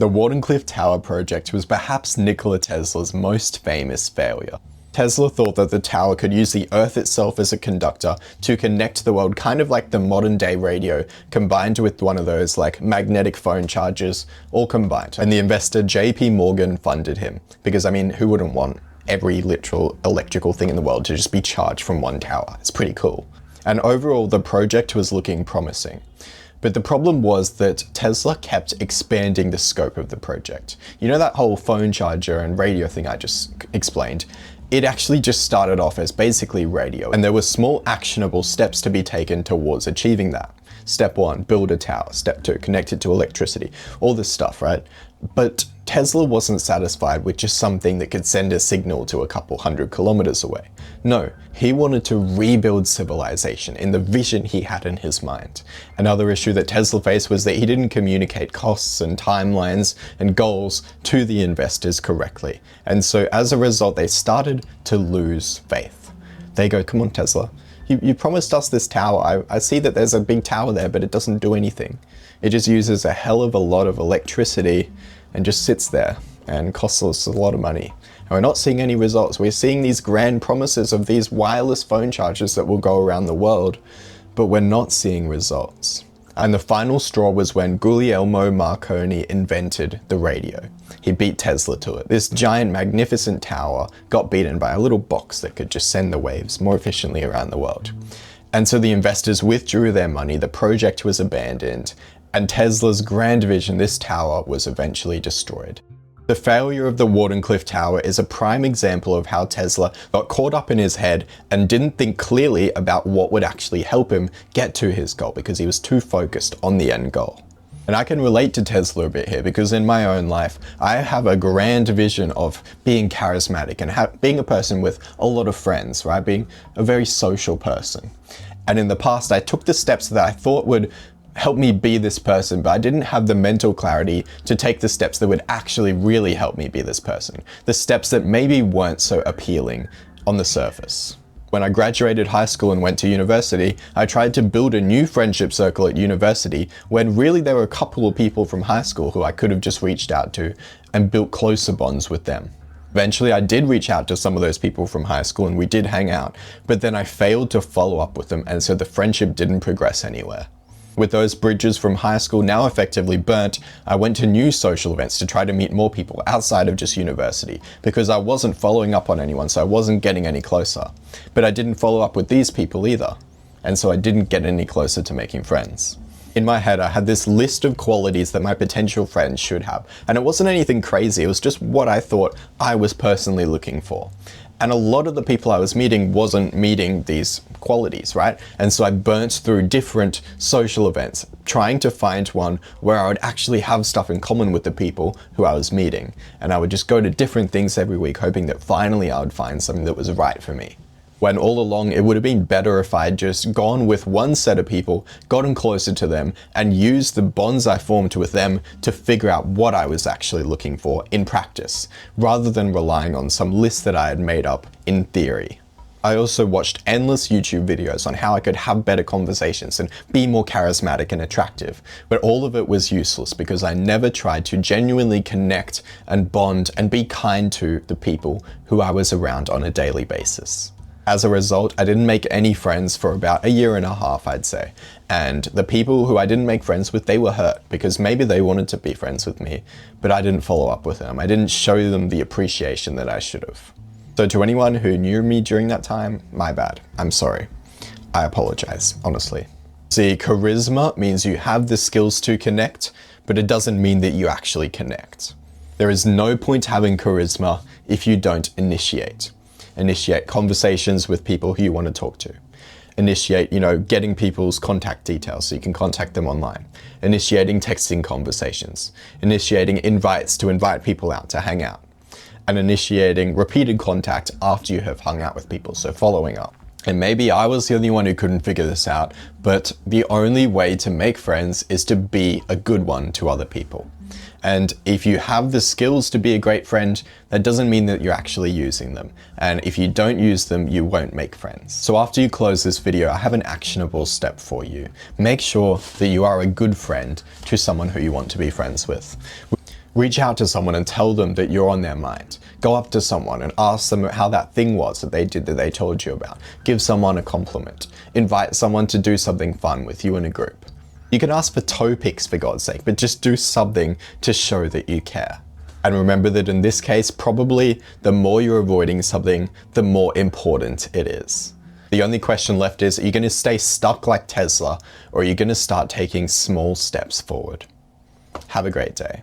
The Wardenclyffe Tower project was perhaps Nikola Tesla's most famous failure. Tesla thought that the tower could use the Earth itself as a conductor to connect the world, kind of like the modern day radio, combined with one of those like magnetic phone chargers, all combined. And the investor JP Morgan funded him, because I mean, who wouldn't want every literal electrical thing in the world to just be charged from one tower? It's pretty cool. And overall, the project was looking promising. But the problem was that Tesla kept expanding the scope of the project. You know that whole phone charger and radio thing I just explained? It actually just started off as basically radio, and there were small actionable steps to be taken towards achieving that. Step 1, build a tower. Step 2, connect it to electricity. All this stuff, right? But Tesla wasn't satisfied with just something that could send a signal to a couple hundred kilometers away. No, he wanted to rebuild civilization in the vision he had in his mind. Another issue that Tesla faced was that he didn't communicate costs and timelines and goals to the investors correctly. And so as a result, they started to lose faith. They go, come on, Tesla. You promised us this tower. I see that there's a big tower there, but it doesn't do anything. It just uses a hell of a lot of electricity and just sits there and costs us a lot of money. And we're not seeing any results. We're seeing these grand promises of these wireless phone chargers that will go around the world, but we're not seeing results. And the final straw was when Guglielmo Marconi invented the radio. He beat Tesla to it. This giant, magnificent tower got beaten by a little box that could just send the waves more efficiently around the world. And so the investors withdrew their money, the project was abandoned, and Tesla's grand vision, this tower, was eventually destroyed. The failure of the Wardenclyffe Tower is a prime example of how Tesla got caught up in his head and didn't think clearly about what would actually help him get to his goal because he was too focused on the end goal. And I can relate to Tesla a bit here because in my own life, I have a grand vision of being charismatic and being a person with a lot of friends, right? Being a very social person. And in the past, I took the steps that I thought would help me be this person, but I didn't have the mental clarity to take the steps that would actually really help me be this person. The steps that maybe weren't so appealing on the surface. When I graduated high school and went to university, I tried to build a new friendship circle at university when really there were a couple of people from high school who I could have just reached out to and built closer bonds with them. Eventually, I did reach out to some of those people from high school and we did hang out, but then I failed to follow up with them, and so the friendship didn't progress anywhere. With those bridges from high school now effectively burnt, I went to new social events to try to meet more people outside of just university because I wasn't following up on anyone, so I wasn't getting any closer. But I didn't follow up with these people either, and so I didn't get any closer to making friends. In my head, I had this list of qualities that my potential friends should have, and it wasn't anything crazy, it was just what I thought I was personally looking for. And a lot of the people I was meeting wasn't meeting these qualities, right? And so I burnt through different social events, trying to find one where I would actually have stuff in common with the people who I was meeting. And I would just go to different things every week, hoping that finally I would find something that was right for me. When all along it would have been better if I had just gone with one set of people, gotten closer to them, and used the bonds I formed with them to figure out what I was actually looking for in practice, rather than relying on some list that I had made up in theory. I also watched endless YouTube videos on how I could have better conversations and be more charismatic and attractive, but all of it was useless because I never tried to genuinely connect and bond and be kind to the people who I was around on a daily basis. As a result, I didn't make any friends for about a year and a half, I'd say. And the people who I didn't make friends with, they were hurt because maybe they wanted to be friends with me, but I didn't follow up with them. I didn't show them the appreciation that I should have. So to anyone who knew me during that time, my bad. I'm sorry. I apologize, honestly. See, charisma means you have the skills to connect, but it doesn't mean that you actually connect. There is no point having charisma if you don't initiate. Initiate conversations with people who you want to talk to. Initiate, getting people's contact details so you can contact them online. Initiating texting conversations. Initiating invites to invite people out to hang out. And initiating repeated contact after you have hung out with people, so following up. And maybe I was the only one who couldn't figure this out, but the only way to make friends is to be a good one to other people. And if you have the skills to be a great friend, that doesn't mean that you're actually using them. And if you don't use them, you won't make friends. So after you close this video, I have an actionable step for you. Make sure that you are a good friend to someone who you want to be friends with. Reach out to someone and tell them that you're on their mind. Go up to someone and ask them how that thing was that they did that they told you about. Give someone a compliment. Invite someone to do something fun with you in a group. You can ask for toe pics for God's sake, but just do something to show that you care. And remember that in this case, probably the more you're avoiding something, the more important it is. The only question left is, are you going to stay stuck like Tesla, or are you going to start taking small steps forward? Have a great day.